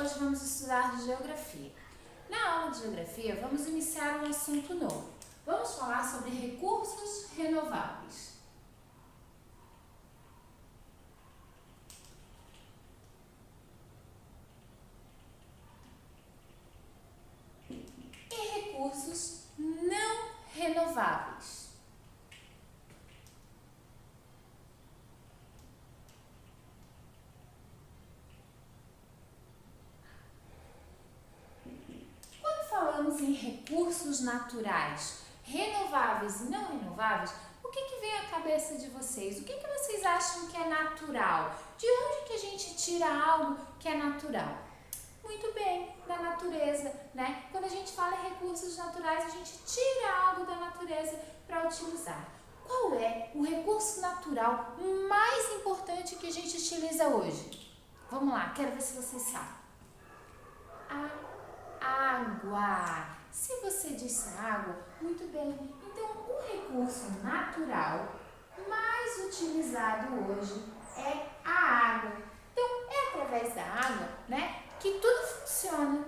hoje vamos estudar geografia. Na aula de geografia, vamos iniciar um assunto novo. Vamos falar sobre recursos renováveis. E recursos não renováveis. Falamos em recursos naturais, renováveis e não renováveis, o que vem à cabeça de vocês? O que vocês acham que é natural? De onde que a gente tira algo que é natural? Muito bem, da natureza, né? Quando a gente fala em recursos naturais, a gente tira algo da natureza para utilizar. Qual é o recurso natural mais importante que a gente utiliza hoje? Vamos lá, quero ver se vocês sabem. Água. Se você disse água, muito bem. Então, o recurso natural mais utilizado hoje é a água. Então, é através da água, né, que tudo funciona.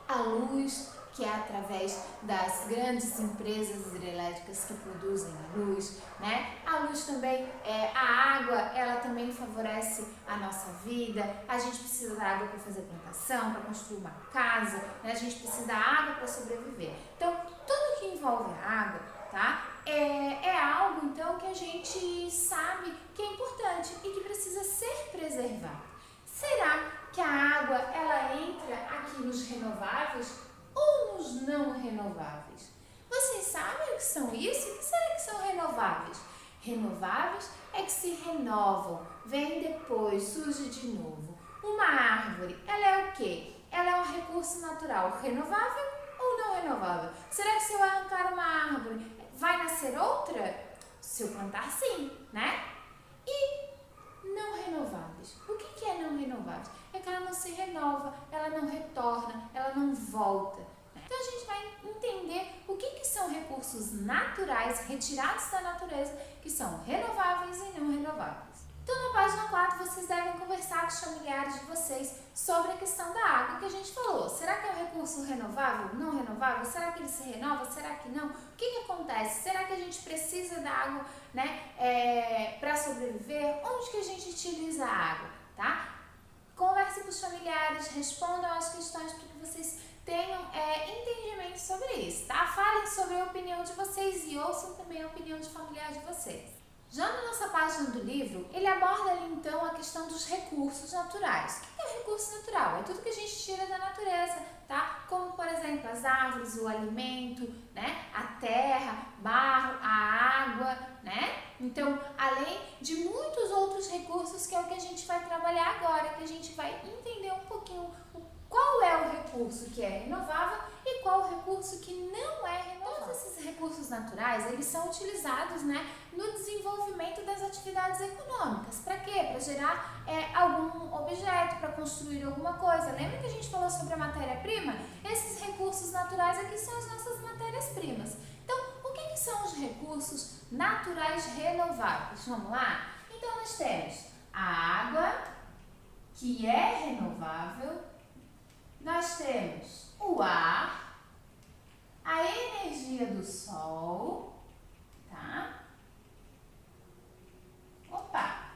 A luz, que é através das grandes empresas hidrelétricas que produzem a luz, né? A luz também, a água, ela também favorece a nossa vida. A gente precisa da água para fazer plantação, para construir uma casa, né? A gente precisa da água para sobreviver. Então, tudo que envolve a água, tá? É algo, então, que a gente sabe que é importante e que precisa ser preservado. Será que a água, ela entra aqui nos renováveis ou nos não renováveis? Vocês sabem o que são isso? O que será que são renováveis? Renováveis é que se renovam, vem depois, surge de novo. Uma árvore, ela é o quê? Ela é um recurso natural renovável ou não renovável? Será que se eu arrancar uma árvore, vai nascer outra? Se eu plantar, sim, né? E não renováveis. O que é não renováveis? É que ela não se renova, ela não retorna, ela não volta. Então a gente vai entender o que são recursos naturais retirados da natureza, que são renováveis e não renováveis. Então na página 4 vocês devem conversar com os familiares de vocês sobre a questão da água que a gente falou. Será que é um recurso renovável, não renovável? Será que ele se renova? Será que não? O que acontece? Será que a gente precisa da água, né, para sobreviver? Onde que a gente utiliza a água, tá? Converse com os familiares, respondam as questões para que vocês tenham entendimento sobre isso, tá? Falem sobre a opinião de vocês e ouçam também a opinião de familiar de vocês. Já na nossa página do livro, ele aborda ali então a questão dos recursos naturais. O que é um recurso natural? É tudo que a gente tira da natureza, tá? Como, por exemplo, as árvores, o alimento, né? A terra, barro, a água, né? Então, além de muitos outros recursos que é o que a gente vai trabalhar agora, que a gente vai entender um pouquinho qual é o recurso que é renovável e qual o recurso que não é renovável. Todos esses recursos naturais, eles são utilizados, né, no desenvolvimento das atividades econômicas. Para quê? Para gerar algum objeto, para construir alguma coisa. Lembra que a gente falou sobre a matéria-prima? Esses recursos naturais aqui são as nossas matérias-primas. Então, o que são os recursos naturais renováveis? Vamos lá? Então, nós temos a água, que é renovável. Nós temos o ar, a energia do sol, tá? Opa!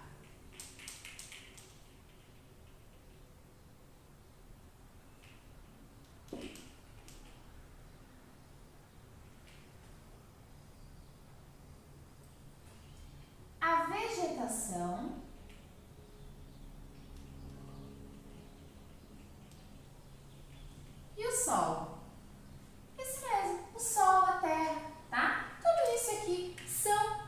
A vegetação. E o sol? Isso mesmo, o sol, a terra, tá? Tudo isso aqui são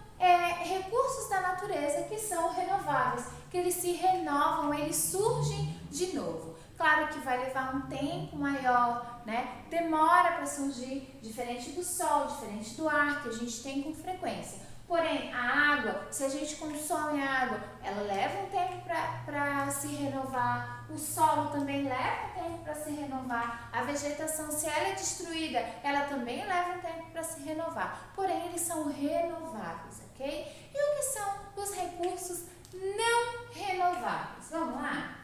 recursos da natureza que são renováveis, que eles se renovam, eles surgem de novo. Claro que vai levar um tempo maior, né? Demora para surgir, diferente do sol, diferente do ar, que a gente tem com frequência. Porém, a água, se a gente consome a água, ela leva um tempo para se renovar. O solo também leva um tempo para se renovar. A vegetação, se ela é destruída, ela também leva um tempo para se renovar. Porém, eles são renováveis, ok? E o que são os recursos não renováveis? Vamos lá?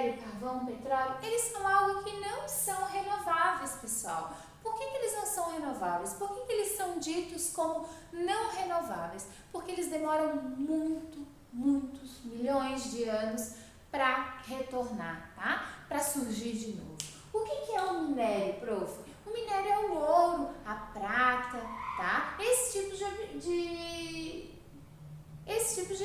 minério, carvão, petróleo, eles são algo que não são renováveis, pessoal. Por que eles não são renováveis? Por que eles são ditos como não renováveis? Porque eles demoram muitos milhões de anos para retornar, tá? Para surgir de novo. O que é o minério, prof? O minério é o ouro, a prata, tá? Esse tipo de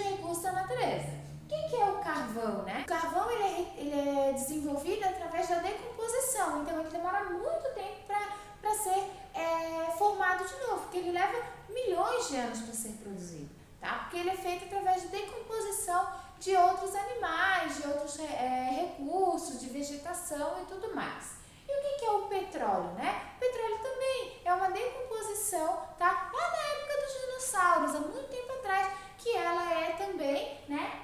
recurso da natureza. O que é o carvão, né? O carvão ele é desenvolvido através da decomposição, então ele demora muito tempo para ser formado de novo, porque ele leva milhões de anos para ser produzido, tá? Porque ele é feito através de decomposição de outros animais, de outros recursos, de vegetação e tudo mais. E o que é o petróleo, né? O petróleo também é uma decomposição, tá? Lá na época dos dinossauros, há muito tempo atrás, que ela é também, né,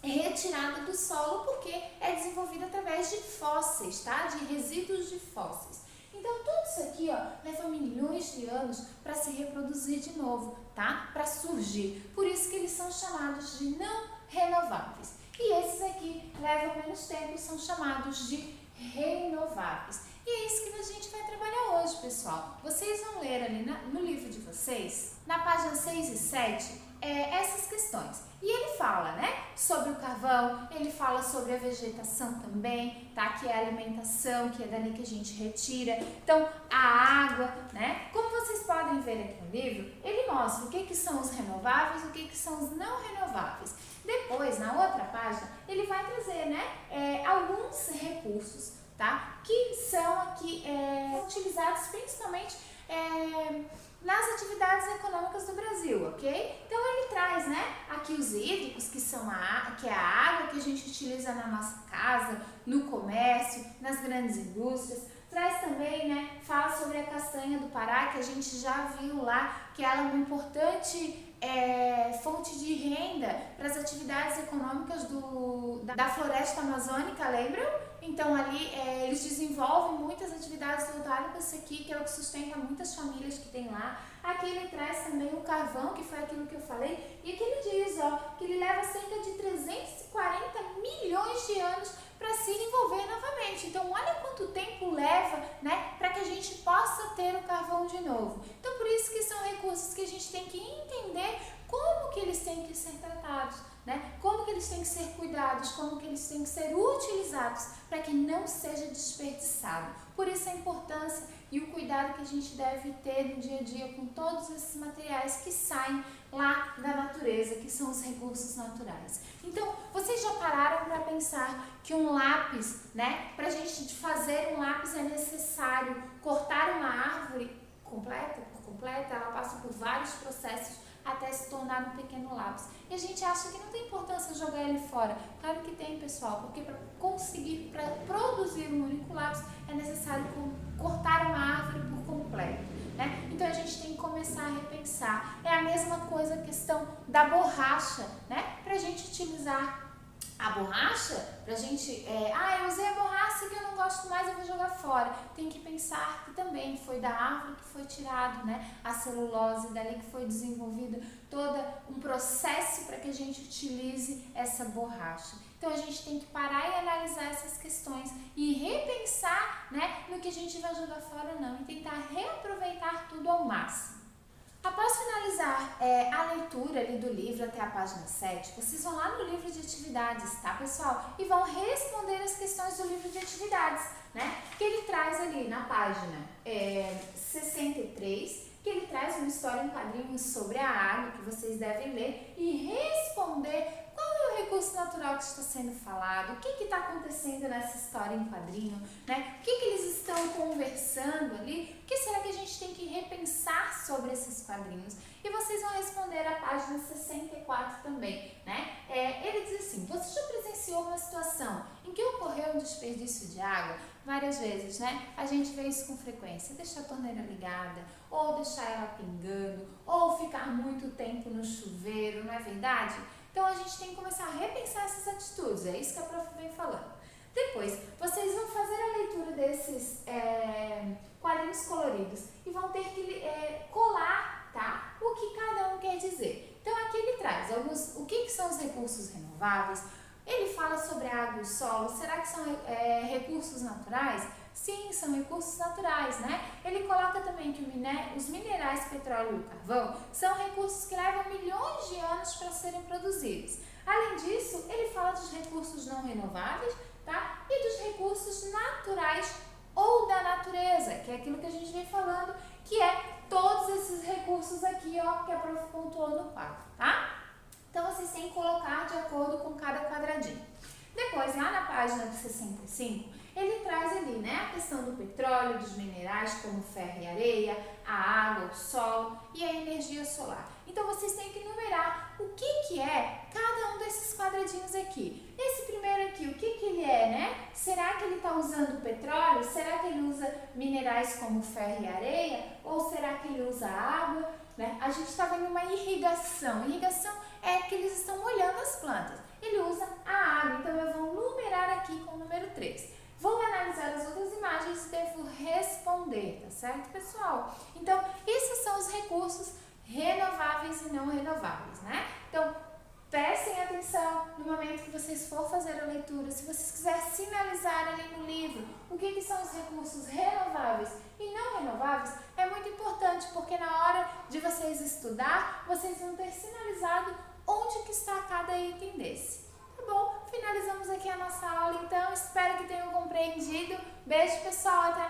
retirada do solo porque é desenvolvida através de fósseis, tá? De resíduos de fósseis. Então, tudo isso aqui, ó, leva milhões de anos para se reproduzir de novo, tá? Para surgir. Por isso que eles são chamados de não renováveis. E esses aqui levam menos tempo e são chamados de renováveis. E é isso que a gente vai trabalhar hoje, pessoal. Vocês vão ler ali no livro de vocês, na página 6 e 7, essas questões. E ele fala, né, sobre o carvão, ele fala sobre a vegetação também, tá? Que é a alimentação, que é dali que a gente retira. Então, a água, né? Como vocês podem ver aqui no livro, ele mostra o que são os renováveis e o que são os não renováveis. Depois, na outra página, ele vai trazer, né, alguns recursos, tá? Que são aqui utilizados principalmente nas atividades econômicas do Brasil, ok? Então ele traz, né, aqui os hídricos, que é a água que a gente utiliza na nossa casa, no comércio, nas grandes indústrias. Traz também, né, fala sobre a castanha do Pará, que a gente já viu lá, que ela é uma importante fonte de renda para as atividades econômicas da floresta amazônica, lembram? Então ali eles desenvolvem muitas atividades voltadas para isso aqui, que é o que sustenta muitas famílias que tem lá. Aqui ele traz também o carvão, que foi aquilo que eu falei, e aqui ele diz, ó, que ele leva cerca de 340 milhões de anos para se desenvolver novamente. Então olha quanto tempo leva, né, para que a gente possa ter o carvão de novo. Então por isso que são recursos que a gente tem que entender como que eles têm que ser tratados, né? Como que eles têm que ser cuidados, como que eles têm que ser utilizados para que não seja desperdiçado. Por isso a importância e o cuidado que a gente deve ter no dia a dia com todos esses materiais que saem lá da natureza, que são os recursos naturais. Então, vocês já pararam para pensar que um lápis, né, para a gente fazer um lápis é necessário cortar uma árvore completa por completa, ela passa por vários processos até se tornar um pequeno lápis. E a gente acha que não tem importância jogar ele fora. Claro que tem, pessoal, porque para produzir um único lápis é necessário cortar uma árvore por completo, né? Então a gente tem que começar a repensar. É a mesma coisa a questão da borracha, né? Para a gente utilizar a borracha, pra gente, eu usei a borracha que eu não gosto mais, eu vou jogar fora. Tem que pensar que também foi da árvore que foi tirado, né, a celulose, dali que foi desenvolvido todo um processo para que a gente utilize essa borracha. Então a gente tem que parar e analisar essas questões e repensar, né, no que a gente vai jogar fora ou não, e tentar reaproveitar tudo ao máximo. Após finalizar a leitura ali do livro até a página 7, vocês vão lá no livro de atividades, tá, pessoal? E vão responder as questões do livro de atividades, né? Que ele traz ali na página 63, que ele traz uma história em quadrinhos sobre a água, que vocês devem ler e responder qual é o recurso natural que está sendo falado, o que está acontecendo nessa história em quadrinho, né? O que eles estão conversando ali, o que será que a gente tem que repensar sobre esses quadrinhos? E vocês vão responder a página 64 também, né? Ele diz assim, você já presenciou uma situação em que ocorreu um desperdício de água? Várias vezes, né? A gente vê isso com frequência, deixar a torneira ligada, ou deixar ela pingando, ou ficar muito tempo no chuveiro, não é verdade? Então a gente tem que começar a repensar essas atitudes, é isso que a prof vem falando. Depois, vocês vão fazer a leitura desses quadrinhos coloridos e vão ter que colar, tá? O que cada um quer dizer. Então aqui ele traz o que são os recursos renováveis, ele fala sobre a água, o solo, será que são recursos naturais? Sim, são recursos naturais, né? Ele coloca também que os minerais, petróleo e carvão são recursos que levam milhões de anos para serem produzidos. Além disso, ele fala dos recursos não renováveis, tá? E dos recursos naturais ou da natureza, que é aquilo que a gente vem falando, que é todos esses recursos aqui, ó, que a prof pontuou no quadro, tá? Então, vocês têm que colocar de acordo com cada quadradinho. Depois, lá na página 65, ele traz ali, né, a questão do petróleo, dos minerais como ferro e areia, a água, o sol e a energia solar. Então, vocês têm que numerar o que é cada um desses quadradinhos aqui. Esse primeiro aqui, o que ele é, né? Será que ele está usando petróleo? Será que ele usa minerais como ferro e areia? Ou será que ele usa água? Né? A gente está vendo uma irrigação. Irrigação é que eles estão molhando as plantas. Ele usa a água, então eu vou numerar aqui com o número 3. Vou analisar as outras imagens e devo responder, tá certo, pessoal? Então, esses são os recursos renováveis e não renováveis, né? Então, prestem atenção no momento que vocês for fazer a leitura. Se vocês quiserem sinalizar ali no livro o que são os recursos renováveis e não renováveis, é muito importante, porque na hora de vocês estudar, vocês vão ter sinalizado onde que está cada item desse. Tá bom? Finalizamos aqui a nossa aula, então. Espero que tenham compreendido. Beijo, pessoal. Até a